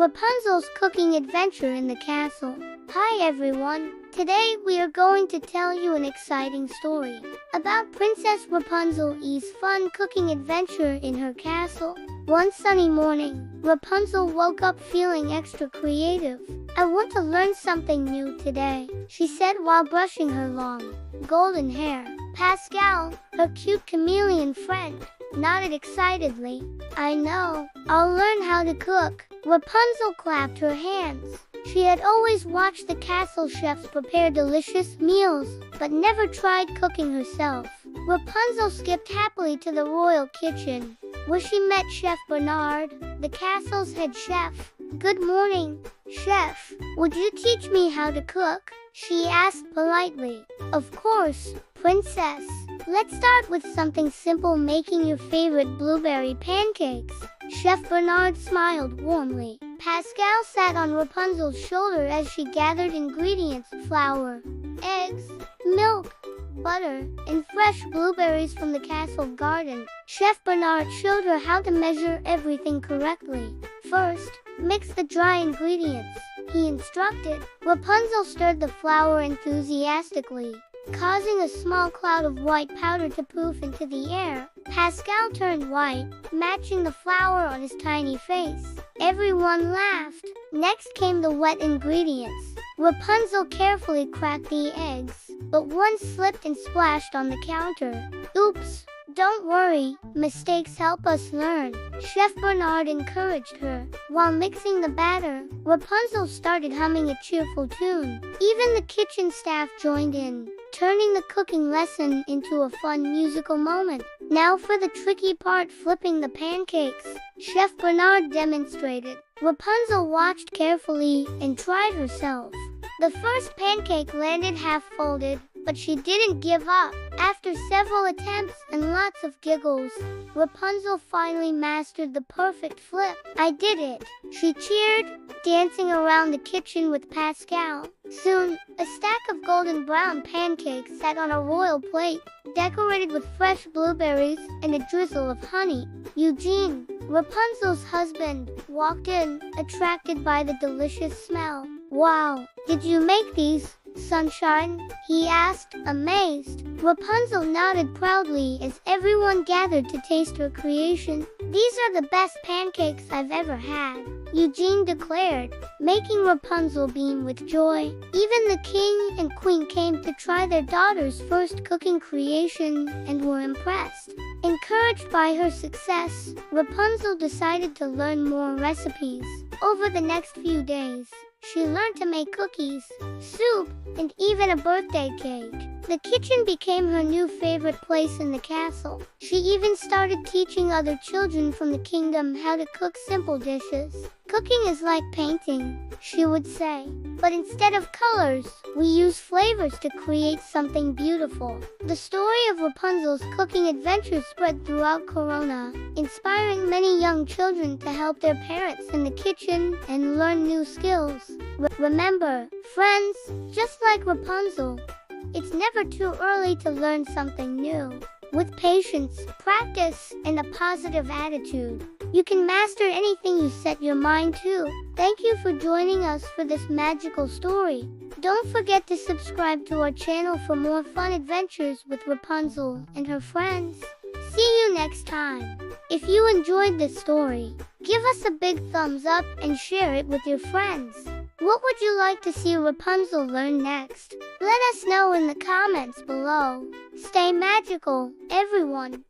Rapunzel's cooking adventure in the castle. Hi everyone, today we are going to tell you an exciting story about Princess Rapunzel's fun cooking adventure in her castle. One sunny morning, Rapunzel woke up feeling extra creative. I want to learn something new today, she said while brushing her long, golden hair. Pascal, her cute chameleon friend, nodded excitedly. I know, I'll learn how to cook. Rapunzel clapped her hands. She had always watched the castle chefs prepare delicious meals, but never tried cooking herself. Rapunzel skipped happily to the royal kitchen, where she met Chef Bernard, the castle's head chef. Good morning, Chef. Would you teach me how to cook? She asked politely. Of course, Princess. Let's start with something simple, making your favorite blueberry pancakes. Chef Bernard smiled warmly. Pascal sat on Rapunzel's shoulder as she gathered ingredients: flour, eggs, milk, butter, and fresh blueberries from the castle garden. Chef Bernard showed her how to measure everything correctly. First, mix the dry ingredients, he instructed. Rapunzel stirred the flour enthusiastically, causing a small cloud of white powder to poof into the air. Pascal turned white, matching the flour on his tiny face. Everyone laughed. Next came the wet ingredients. Rapunzel carefully cracked the eggs, but one slipped and splashed on the counter. Oops! Don't worry, mistakes help us learn, Chef Bernard encouraged her. While mixing the batter, Rapunzel started humming a cheerful tune. Even the kitchen staff joined in, turning the cooking lesson into a fun musical moment. Now for the tricky part, flipping the pancakes. Chef Bernard demonstrated. Rapunzel watched carefully and tried herself. The first pancake landed half-folded, but she didn't give up. After several attempts and lots of giggles, Rapunzel finally mastered the perfect flip. I did it, she cheered, dancing around the kitchen with Pascal. Soon, a stack of golden brown pancakes sat on a royal plate, decorated with fresh blueberries and a drizzle of honey. Eugene, Rapunzel's husband, walked in, attracted by the delicious smell. Wow, did you make these, Sunshine? He asked, amazed. Rapunzel nodded proudly as everyone gathered to taste her creation. These are the best pancakes I've ever had, Eugene declared, making Rapunzel beam with joy. Even the king and queen came to try their daughter's first cooking creation and were impressed. Encouraged by her success, Rapunzel decided to learn more recipes. Over the next few days, she learned to make cookies, soup, and even a birthday cake. The kitchen became her new favorite place in the castle. She even started teaching other children from the kingdom how to cook simple dishes. Cooking is like painting, she would say, but instead of colors, we use flavors to create something beautiful. The story of Rapunzel's cooking adventure spread throughout Corona, inspiring many young children to help their parents in the kitchen and learn new skills. Remember, friends, just like Rapunzel, it's never too early to learn something new. With patience, practice, and a positive attitude, you can master anything you set your mind to. Thank you for joining us for this magical story. Don't forget to subscribe to our channel for more fun adventures with Rapunzel and her friends. See you next time. If you enjoyed this story, give us a big thumbs up and share it with your friends. What would you like to see Rapunzel learn next? Let us know in the comments below. Stay magical, everyone.